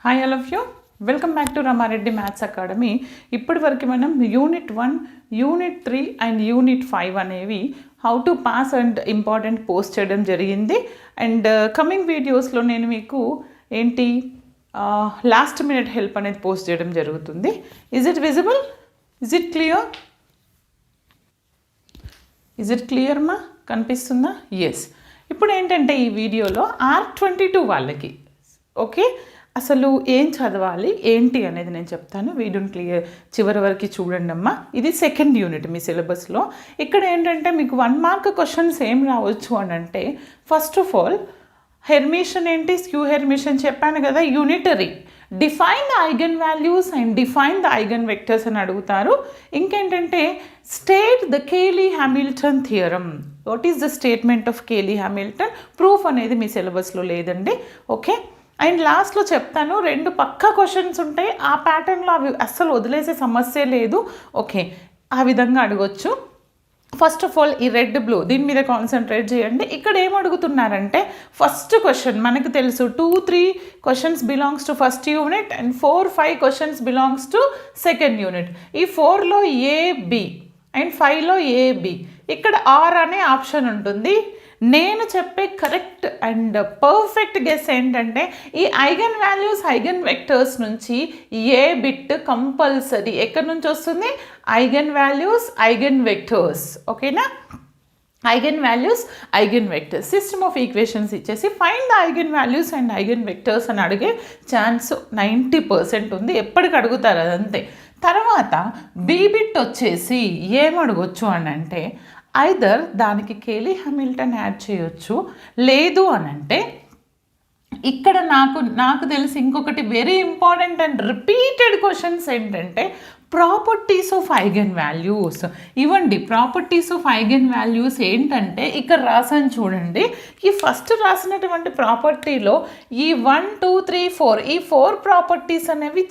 Hi all of you, welcome back to Rama Reddy maths academy. ఇప్పటి వరకు మనం యూనిట్ 1, యూనిట్ 3 అండ్ యూనిట్ 5 అనేవి how to pass and important post చేయడం జరిగింది. And coming వీడియోస్లో నేను మీకు ఏంటి లాస్ట్ మినిట్ హెల్ప్ అనేది పోస్ట్ చేయడం జరుగుతుంది. Is it visible? Is it clear? Is it clear మా? కనిపిస్తుందా? ఎస్. ఇప్పుడు ఏంటంటే ఈ వీడియోలో R22 వాళ్ళకి ఓకే అసలు ఏం చదవాలి ఏంటి అనేది నేను చెప్తాను. వీడియోని క్లియర్ చివరి వరకు చూడండి అమ్మా. ఇది సెకండ్ యూనిట్ మీ సిలబస్లో. ఇక్కడ ఏంటంటే మీకు 1 మార్క్ క్వశ్చన్స్ ఏం రావచ్చు అని అంటే, ఫస్ట్ ఆఫ్ ఆల్ హెర్మిషన్ ఏంటి, స్క్యూ హెర్మిషన్ చెప్పాను కదా, unitary, define the eigen values and define the eigen vectors అని అడుగుతారు. ఇంకేంటంటే state the Cayley Hamilton theorem. What is the statement of Cayley Hamilton? Proof అనేది మీ సిలబస్లో లేదండి. ఓకే, అండ్ లాస్ట్లో చెప్తాను 2 పక్కా క్వశ్చన్స్ ఉంటాయి. ఆ ప్యాటర్న్లో అవి అస్సలు వదిలేసే సమస్య లేదు. ఓకే, ఆ విధంగా అడగొచ్చు. ఫస్ట్ ఆఫ్ ఆల్ ఈ రెడ్ బ్లూ దీని మీద కాన్సన్ట్రేట్ చేయండి. ఇక్కడ ఏం అడుగుతున్నారంటే, ఫస్ట్ క్వశ్చన్ మనకు తెలుసు 2-3 questions belongs to first unit and 4-5 questions belongs to second unit. ఈ 4లో AB అండ్ 5లో AB. ఇక్కడ ఆర్ అనే ఆప్షన్ ఉంటుంది. నేను చెప్పే కరెక్ట్ అండ్ పర్ఫెక్ట్ గెస్ ఏంటంటే, ఈ ఐగన్ వాల్యూస్ ఐగన్ వెక్టర్స్ నుంచి ఏ బిట్ కంపల్సరీ ఎక్కడి నుంచి వస్తుంది? Eigen values eigen vectors. ఓకేనా? Eigen values eigen vectors. System of equations ఇచ్చేసి find the eigen values and eigen vectors అని అడిగే ఛాన్స్ 90% ఉంది. ఎప్పటికి అడుగుతారు అదంతే. తర్వాత బీ బిట్ వచ్చేసి ఏమడగొచ్చు అని అంటే, ఐదర్ దానికి కేలీ హ్యామిల్టన్ యాడ్ చేయొచ్చు, లేదు అని అంటే ఇక్కడ నాకు తెలిసి ఇంకొకటి very important and repeated questions ఏంటంటే, ప్రాపర్టీస్ ఆఫ్ ఐగన్ వాల్యూస్. ఇవ్వండి ప్రాపర్టీస్ ఆఫ్ ఐగన్ వాల్యూస్ ఏంటంటే, ఇక్కడ రాసాను చూడండి. ఈ ఫస్ట్ రాసినటువంటి ప్రాపర్టీలో ఈ 1, 2, 3, 4 ఈ 4 ప్రాపర్టీస్ అనేవి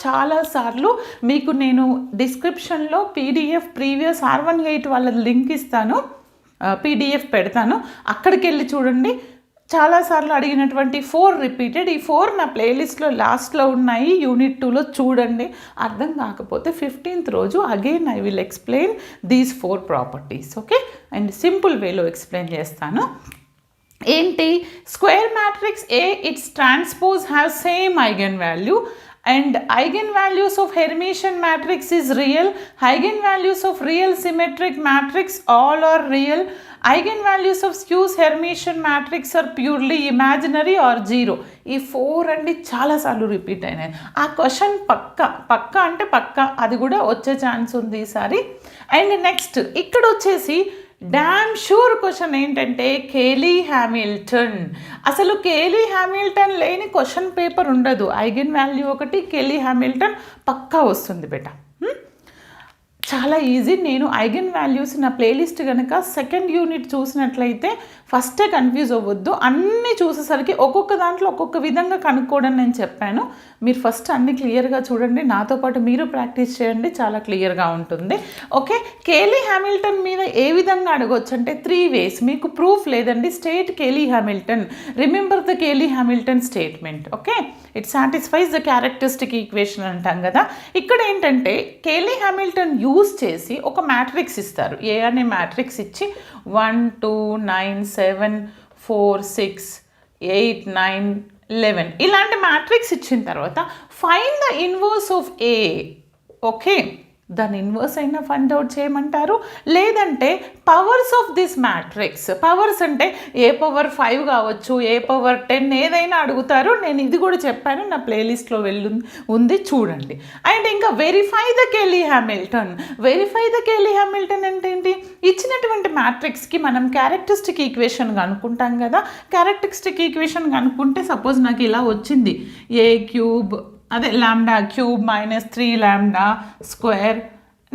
చాలా సార్లు మీకు నేను డిస్క్రిప్షన్లో పీడిఎఫ్ ప్రీవియస్ R18 వాళ్ళ లింక్ ఇస్తాను, పీడిఎఫ్ పెడతాను, అక్కడికి వెళ్ళి చూడండి. చాలాసార్లు అడిగినటువంటి 4 రిపీటెడ్. ఈ 4 నా ప్లేలిస్ట్లో లాస్ట్లో ఉన్నాయి. యూనిట్ 2లో చూడండి. అర్థం కాకపోతే 15th రోజు again I will explain these 4 properties. Okay, and simple వేలో ఎక్స్ప్లెయిన్ చేస్తాను. ఏంటి? Square matrix A it's transpose have same eigen value and eigenvalues of Hermitian matrix is real. Eigenvalues of real symmetric matrix all are real. Eigenvalues of skew Hermitian matrix are purely imaginary or zero. ఈ 4 అండి చాలాసార్లు repeat అయినాయి. ఆ question పక్కా అంటే పక్కా, అది కూడా వచ్చే chance ఉంది ఈసారి. అండ్ నెక్స్ట్ ఇక్కడ వచ్చేసి డామ్ షూర్ క్వశ్చన్ ఏంటంటే, కేలీ హ్యామిల్టన్. అసలు కేలీ హ్యామిల్టన్ లేని క్వశ్చన్ పేపర్ ఉండదు. ఐగన్ వాల్యూ ఒకటి, కేలీ హ్యామిల్టన్ పక్కా వస్తుంది బేటా. చాలా ఈజీ. నేను ఐగన్ వాల్యూస్ నా ప్లేలిస్ట్ కనుక సెకండ్ యూనిట్ చూసినట్లయితే ఫస్టే కన్ఫ్యూజ్ అవ్వద్దు. అన్నీ చూసేసరికి ఒక్కొక్క దాంట్లో ఒక్కొక్క విధంగా కనుక్కోవడం నేను చెప్పాను. మీరు ఫస్ట్ అన్ని క్లియర్గా చూడండి, నాతో పాటు మీరు ప్రాక్టీస్ చేయండి, చాలా క్లియర్గా ఉంటుంది. ఓకే, కేలీ హ్యామిల్టన్ మీద ఏ విధంగా అడగొచ్చు అంటే 3 ways. మీకు ప్రూఫ్ లేదండి, state Cayley Hamilton, remember the Cayley Hamilton statement. Okay, it satisfies the characteristic equation అంటాం కదా. ఇక్కడ ఏంటంటే కేలీ హ్యామిల్టన్ యూజ్ చేసి ఒక మ్యాట్రిక్స్ ఇస్తారు. ఏ అనే మ్యాట్రిక్స్ ఇచ్చి 1, 2, 9, 7, 4, 6, 8, 9, 11 ఇలాంటి మ్యాట్రిక్స్ ఇచ్చిన తర్వాత find the inverse of A. Okay, దాని ఇన్వర్స్ అయినా ఫైండ్ అవుట్ చేయమంటారు, లేదంటే powers of this matrix. Powers అంటే A⁴ కావచ్చు, A⁴10 ఏదైనా అడుగుతారు. నేను ఇది కూడా చెప్పాను, నా ప్లేలిస్ట్లో ఉంది చూడండి. అండ్ ఇంకా verify the Cayley Hamilton. Verify the Cayley Hamilton అంటే ఏంటి? ఇచ్చినటువంటి మ్యాట్రిక్స్కి మనం క్యారెక్టరిస్టిక్ ఈక్వేషన్ కనుక్కుంటాం కదా. క్యారెక్టరిస్టిక్ ఈక్వేషన్ కనుక్కుంటే సపోజ్ నాకు ఇలా వచ్చింది, A³ అదే λ³ - 3 λ²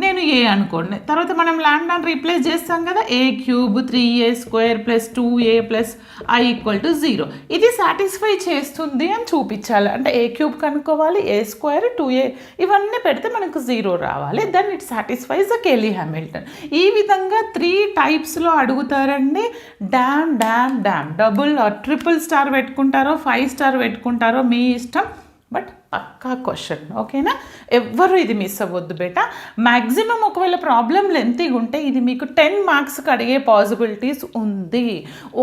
నేను ఏ అనుకోండి. తర్వాత మనం లాంబ్డాని రీప్లేస్ చేస్తాం కదా, A³ 3A² + 2A + I = 0. ఇది సాటిస్ఫై చేస్తుంది అని చూపించాలి. అంటే A³ కనుక్కోవాలి, A² 2A ఇవన్నీ పెడితే మనకు 0 రావాలి. Then it satisfies the Cayley Hamilton. ఈ విధంగా 3 టైప్స్లో అడుగుతారండి. డామ్ డబుల్ ఆర్ ట్రిపుల్ స్టార్ పెట్టుకుంటారో 5 స్టార్ పెట్టుకుంటారో మీ ఇష్టం. బట్ పక్కా క్వశ్చన్, ఓకేనా? ఎవ్వరు ఇది మిస్ అవ్వద్దు బేటా. మ్యాక్సిమం ఒకవేళ ప్రాబ్లం లెంతీగా ఉంటే ఇది మీకు 10 మార్క్స్కి అడిగే పాసిబిలిటీస్ ఉంది.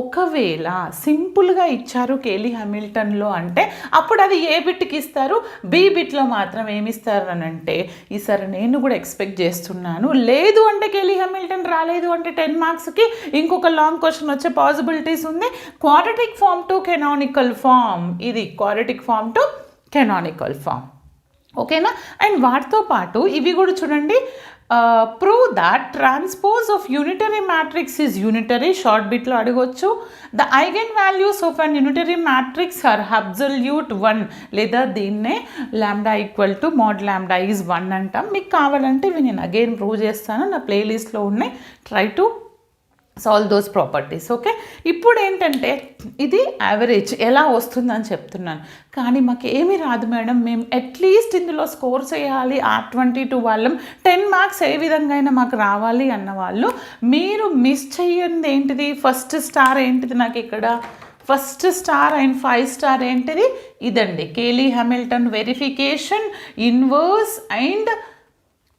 ఒకవేళ సింపుల్గా ఇచ్చారు కేలీ హ్యామిల్టన్లో అంటే అప్పుడు అది ఏ బిట్కి ఇస్తారు, బి బిట్లో మాత్రం ఏమిస్తారు అని అంటే ఈసారి నేను కూడా ఎక్స్పెక్ట్ చేస్తున్నాను. లేదు అంటే కేలీ హ్యామిల్టన్ రాలేదు అంటే 10 మార్క్స్కి ఇంకొక లాంగ్ క్వశ్చన్ వచ్చే పాసిబిలిటీస్ ఉంది. Quadratic form to canonical form, ఇది quadratic form to canonical form, ఓకేనా? అండ్ వాటితో పాటు ఇవి కూడా చూడండి, prove that transpose of unitary matrix is unitary, short బిట్లో అడగొచ్చు. The eigen values of an unitary matrix are absolute 1, లేదా దీన్నే lambda equal to mod lambda is 1 అంటాం. మీకు కావాలంటే ఇవి నేను అగైన్ ప్రూవ్ చేస్తాను, నా ప్లేలిస్ట్లో ఉన్నాయి. Try to solve those properties, okay? ఇప్పుడు ఏంటంటే ఇది యావరేజ్ ఎలా వస్తుందని చెప్తున్నాను, కానీ మాకు ఏమీ రాదు మేడం, మేము అట్లీస్ట్ ఇందులో స్కోర్ చేయాలి, R22 వాళ్ళం 10 మార్క్స్ ఏ విధంగా అయినా మాకు రావాలి అన్న వాళ్ళు మీరు మిస్ చెయ్యండి ఏంటిది, ఫస్ట్ స్టార్ ఏంటిది నాకు ఇక్కడ, ఫస్ట్ స్టార్ అండ్ 5 స్టార్ ఏంటిది, ఇదండి Cayley Hamilton verification inverse and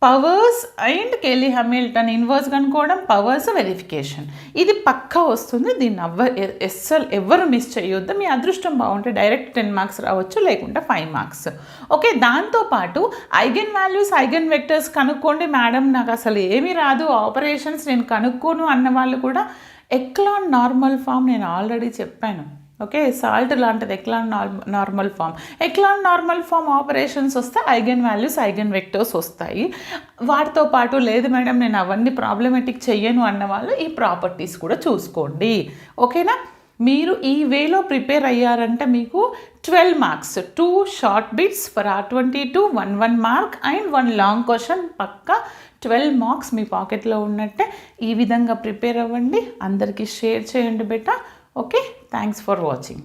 powers and Cayley Hamilton inverse కనుక్కోవడం, పవర్స్ వెరిఫికేషన్, ఇది పక్కా వస్తుంది. దీన్ని ఎవ్వరు మిస్ చేయొద్దు. మీ అదృష్టం బాగుంటే డైరెక్ట్ 10 మార్క్స్ రావచ్చు, లేకుంటే 5 మార్క్స్, ఓకే? దాంతోపాటు ఐగెన్ వాల్యూస్ ఐగెన్ వెక్టర్స్ కనుక్కోండి. మేడం నాకు అసలు ఏమీ రాదు, ఆపరేషన్స్ నేను కనుక్కోను అన్న వాళ్ళు కూడా ఎక్లాన్ నార్మల్ ఫామ్ నేను ఆల్రెడీ చెప్పాను, ఓకే? సాల్ట్ లాంటిది echelon normal form. Echelon normal form operations వస్తే ఐగెన్ వాల్యూస్ ఐగెన్ వెక్టర్స్ వస్తాయి. వాటితో పాటు లేదు మేడం నేను అవన్నీ ప్రాబ్లమేటిక్ చెయ్యను అన్న వాళ్ళు ఈ ప్రాపర్టీస్ కూడా చూసుకోండి, ఓకేనా? మీరు ఈ వేలో ప్రిపేర్ అయ్యారంటే మీకు 12 marks, 2 short bits for R22, 1 mark and 1 long question, పక్కా 12 మార్క్స్ మీ పాకెట్లో ఉన్నట్టే. ఈ విధంగా ప్రిపేర్ అవ్వండి, అందరికీ షేర్ చేయండి బేటా, ఓకే? Thanks for watching.